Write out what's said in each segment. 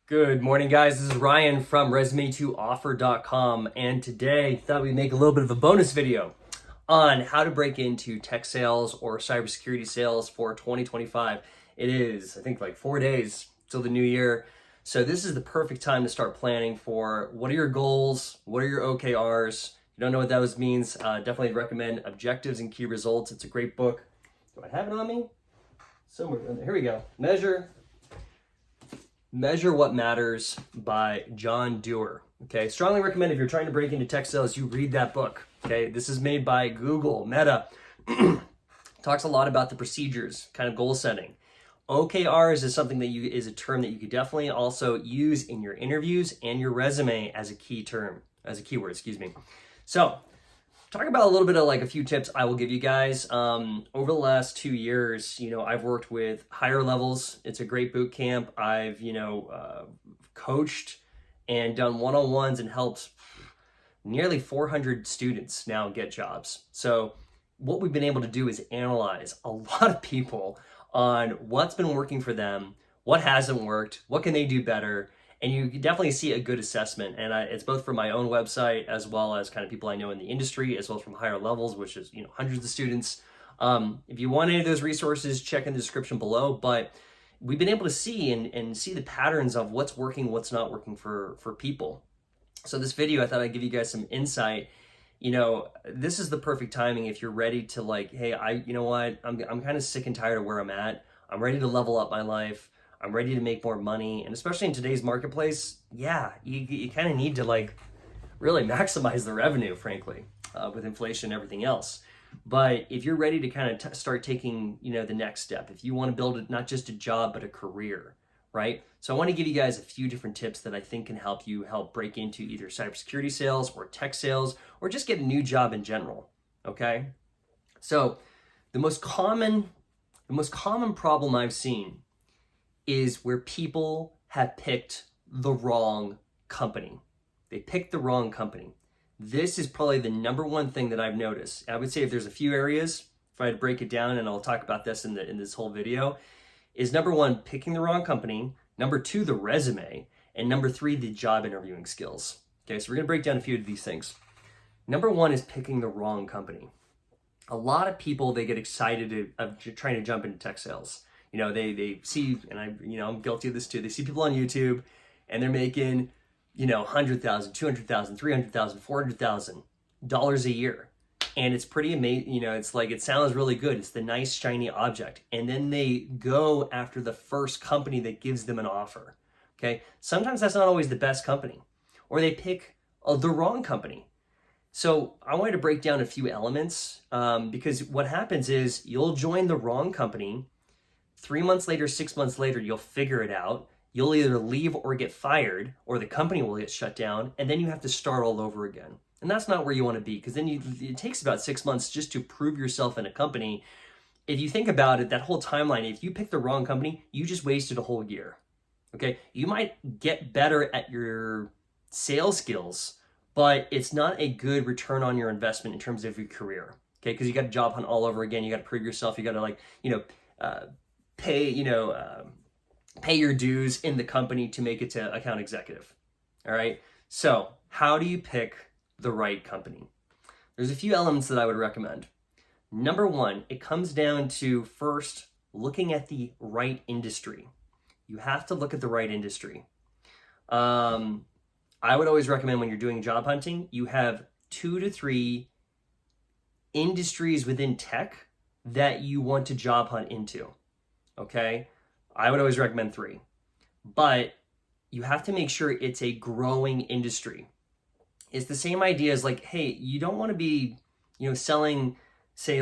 Good morning, guys. This is Ryan from resume2offer.com, and today I thought we'd make a little bit of a bonus video on how to break into tech sales or cybersecurity sales for 2025. It is, I think, like 4 days till the new year. So this is the perfect time to start planning for what are your goals, what are your OKRs. If you don't know what those means, definitely recommend Objectives and Key Results. It's a great book. Do I have it on me? Somewhere. Here we go. Measure What Matters by John Doerr. Okay, strongly recommend if you're trying to break into tech sales, you read that book. Okay, this is made by Google, Meta. Talks a lot about the procedures, kind of goal setting. OKRs is something that is a term that you could definitely also use in your interviews and your resume as a keyword, excuse me. So, talk about a little bit of like a few tips I will give you guys. Over the last 2 years, I've worked with higher levels. It's a great boot camp. I've, coached and done one-on-ones and helped nearly 400 students now get jobs. So what we've been able to do is analyze a lot of people on what's been working for them, what hasn't worked, what can they do better, and you can definitely see a good assessment. And it's both from my own website as well as kind of people I know in the industry, as well as from higher levels, which is hundreds of students. If you want any of those resources, check in the description below. But we've been able to see and see the patterns of what's working, what's not working for people. So this video, I thought I'd give you guys some insight. This is the perfect timing if you're ready to hey, I'm kind of sick and tired of where I'm at. I'm ready to level up my life. I'm ready to make more money. And especially in today's marketplace, you kind of need to really maximize the revenue, frankly, with inflation and everything else. But if you're ready to kind of start taking, the next step, if you want to build not just a job, but a career, right? So I want to give you guys a few different tips that I think can help you break into either cybersecurity sales or tech sales, or just get a new job in general, okay? So the most common problem I've seen is where people have picked the wrong company. They picked the wrong company. This is probably the number one thing that I've noticed. I would say if there's a few areas, if I had to break it down, and I'll talk about this in this whole video, is number one, picking the wrong company, number two, the resume, and number three, the job interviewing skills. Okay, so we're gonna break down a few of these things. Number one is picking the wrong company. A lot of people, they get excited of trying to jump into tech sales. They see, and I'm guilty of this too. They see people on YouTube and they're making, $100,000, $200,000, $300,000, $400,000 a year. And it's pretty amazing. It's like, it sounds really good. It's the nice, shiny object. And then they go after the first company that gives them an offer. Okay. Sometimes that's not always the best company, or they pick the wrong company. So I wanted to break down a few elements because what happens is you'll join the wrong company. 3 months later, 6 months later, you'll figure it out. You'll either leave or get fired, or the company will get shut down, and then you have to start all over again. And that's not where you want to be, because then it takes about 6 months just to prove yourself in a company. If you think about it, that whole timeline, if you pick the wrong company, you just wasted a whole year. Okay? You might get better at your sales skills, but it's not a good return on your investment in terms of your career. Okay? Because you got to job hunt all over again. You got to prove yourself. You got to pay your dues in the company to make it to account executive. All right. So how do you pick the right company? There's a few elements that I would recommend. Number one, it comes down to first looking at the right industry. You have to look at the right industry. I would always recommend when you're doing job hunting, you have 2 to 3 industries within tech that you want to job hunt into. Okay, I would always recommend 3, but you have to make sure it's a growing industry. It's the same idea as hey, you don't want to be, selling, say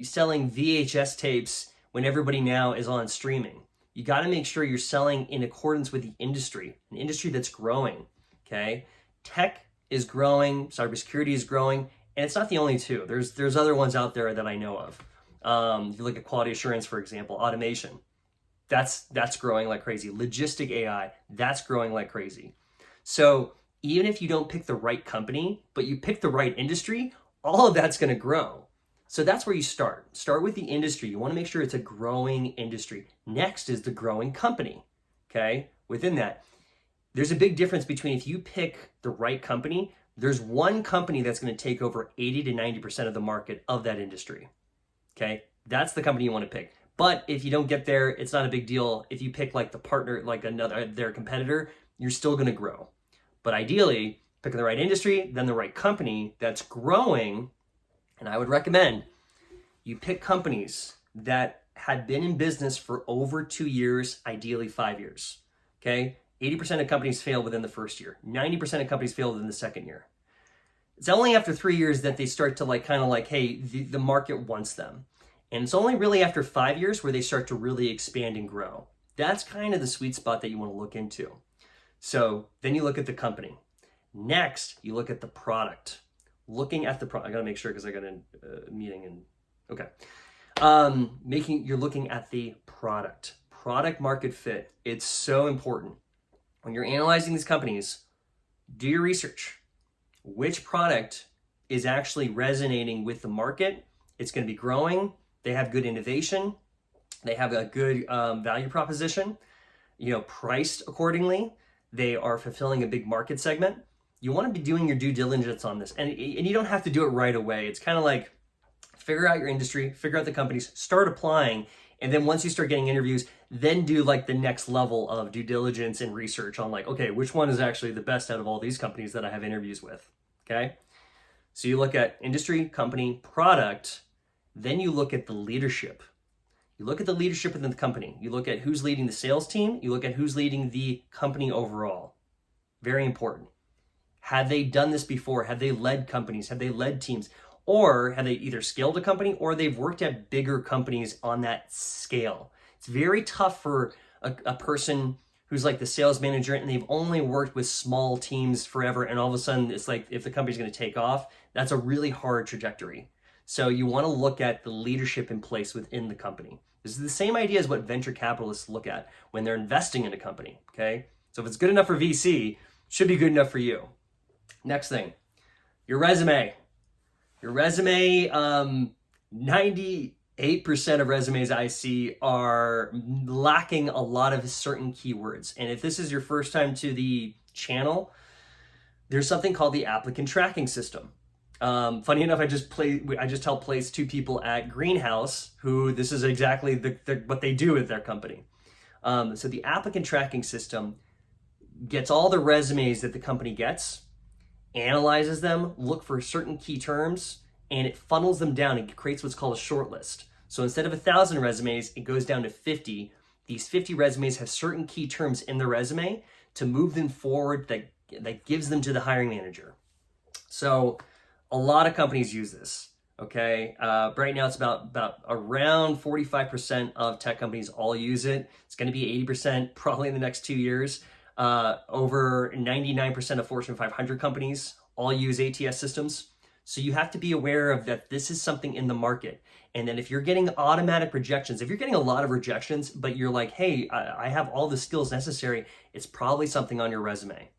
selling VHS tapes when everybody now is on streaming. You got to make sure you're selling in accordance with the industry, an industry that's growing. Okay, tech is growing, cybersecurity is growing, and it's not the only two. There's other ones out there that I know of. If you look at quality assurance, for example, automation, that's growing like crazy. Logistic AI, that's growing like crazy. So even if you don't pick the right company, but you pick the right industry, all of that's going to grow. So that's where you start. Start with the industry. You want to make sure it's a growing industry. Next is the growing company. okay? Within that, there's a big difference between if you pick the right company, there's one company that's going to take over 80 to 90% of the market of that industry, okay? That's the company you want to pick. But if you don't get there, it's not a big deal. If you pick like the partner, like their competitor, you're still going to grow. But ideally, picking the right industry, then the right company that's growing. And I would recommend you pick companies that had been in business for over 2 years, ideally 5 years, okay? 80% of companies fail within the first year. 90% of companies fail within the second year. It's only after 3 years that they start to like, kind of like, hey, the market wants them. And it's only really after 5 years where they start to really expand and grow. That's kind of the sweet spot that you want to look into. So then you look at the company. Next, you look at the product. Looking at the product, I gotta make sure because I got a meeting and, okay. You're looking at the product market fit. It's so important. When you're analyzing these companies, do your research. Which product is actually resonating with the market? It's going to be growing. They have good innovation. They have a good value proposition, priced accordingly. They are fulfilling a big market segment. You want to be doing your due diligence on this. And you don't have to do it right away. It's kind of like figure out your industry, figure out the companies, start applying. And then once you start getting interviews, then do like the next level of due diligence and research on like, okay, which one is actually the best out of all these companies that I have interviews with, okay? So you look at industry, company, product, then you look at the leadership. You look at the leadership within the company. You look at who's leading the sales team. You look at who's leading the company overall. Very important. Have they done this before? Have they led companies? Have they led teams? Or have they either scaled a company or they've worked at bigger companies on that scale? It's very tough for a person who's like the sales manager and they've only worked with small teams forever. And all of a sudden it's like, if the company's going to take off, that's a really hard trajectory. So you want to look at the leadership in place within the company. This is the same idea as what venture capitalists look at when they're investing in a company, okay? So if it's good enough for VC, it should be good enough for you. Next thing, your resume. Your resume, 98% of resumes I see are lacking a lot of certain keywords. And if this is your first time to the channel, there's something called the applicant tracking system. Funny enough, I just helped place 2 people at Greenhouse who this is exactly what they do with their company. So the applicant tracking system gets all the resumes that the company gets, analyzes them, look for certain key terms, and it funnels them down and creates what's called a short list. So instead of 1,000 resumes, it goes down to 50. These 50 resumes have certain key terms in the resume to move them forward that gives them to the hiring manager. So a lot of companies use this, okay? Right now it's about around 45% of tech companies all use it. It's gonna be 80% probably in the next 2 years. Over 99% of Fortune 500 companies all use ATS systems. So you have to be aware of that this is something in the market. And then if you're getting automatic rejections, if you're getting a lot of rejections, but you're like, hey, I have all the skills necessary, it's probably something on your resume.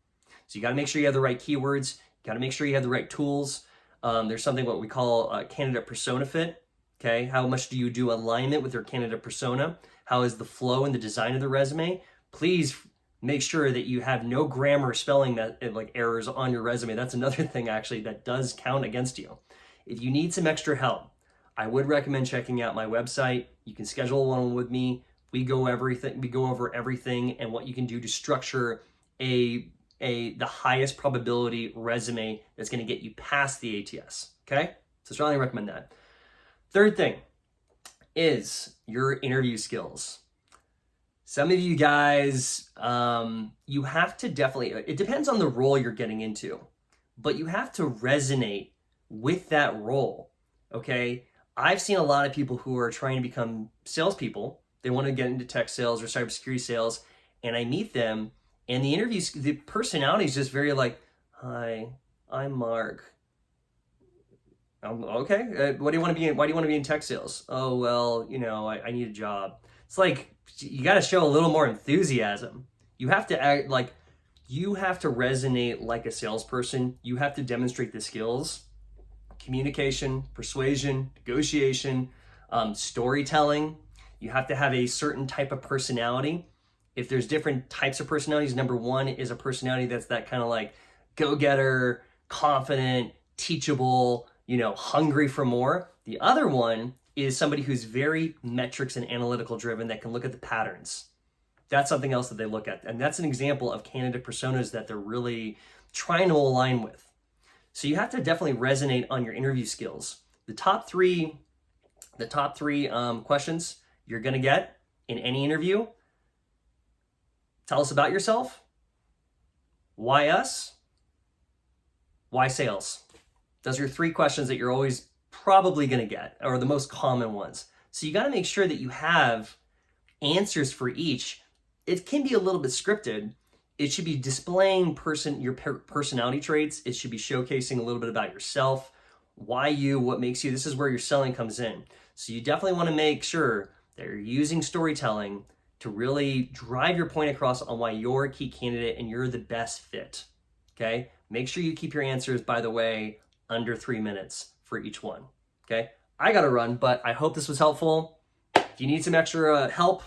So you gotta make sure you have the right keywords, you gotta make sure you have the right tools. There's something what we call candidate persona fit. Okay, how much do you do alignment with your candidate persona? How is the flow and the design of the resume? Please make sure that you have no grammar spelling like errors on your resume. That's another thing actually that does count against you. If you need some extra help, I would recommend checking out my website. You can schedule one with me. We go over everything and what you can do to structure the highest probability resume that's going to get you past the ATS. Okay, so strongly recommend that. Third thing is your interview skills. Some of you guys, you have to definitely, it depends on the role you're getting into, but you have to resonate with that role, okay? I've seen a lot of people who are trying to become salespeople. They want to get into tech sales or cybersecurity sales, and I meet them, and the interviews, the personality is just very like, hi, I'm Mark. Okay, what do you want to be in? Why do you want to be in tech sales? Oh, well, I need a job. It's like, you got to show a little more enthusiasm. You have to act like, you have to resonate like a salesperson. You have to demonstrate the skills, communication, persuasion, negotiation, storytelling. You have to have a certain type of personality. If there's different types of personalities, number one is a personality that's that kind of like go-getter, confident, teachable, hungry for more. The other one is somebody who's very metrics and analytical driven that can look at the patterns. That's something else that they look at. And that's an example of candidate personas that they're really trying to align with. So you have to definitely resonate on your interview skills. The top three questions you're going to get in any interview: tell us about yourself, why us, why sales. Those are 3 questions that you're always probably going to get, or the most common ones. So you got to make sure that you have answers for each. It can be a little bit scripted. It should be displaying your personality traits. It should be showcasing a little bit about yourself, why you, what makes you. This is where your selling comes in. So you definitely want to make sure that you're using storytelling to really drive your point across on why you're a key candidate and you're the best fit. Okay? Make sure you keep your answers, by the way, under 3 minutes for each one. Okay? I got to run, but I hope this was helpful. If you need some extra help,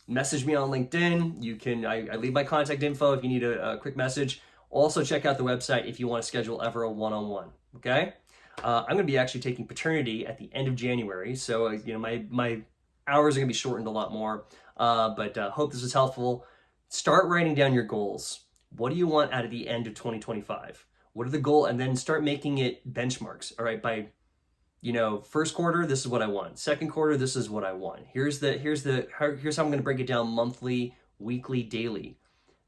message me on LinkedIn. I leave my contact info if you need a quick message. Also check out the website if you want to schedule ever a one-on-one. Okay? I'm going to be actually taking paternity at the end of January, so my hours are going to be shortened a lot more. But hope this was helpful. Start writing down your goals. What do you want out of the end of 2025? What are the goals? And then start making it benchmarks. All right, by first quarter, this is what I want. Second quarter, this is what I want. Here's how I'm going to break it down: monthly, weekly, daily.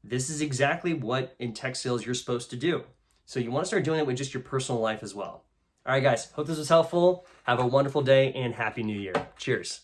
This is exactly what in tech sales you're supposed to do. So you want to start doing it with just your personal life as well. All right, guys, hope this was helpful. Have a wonderful day and Happy New Year. Cheers.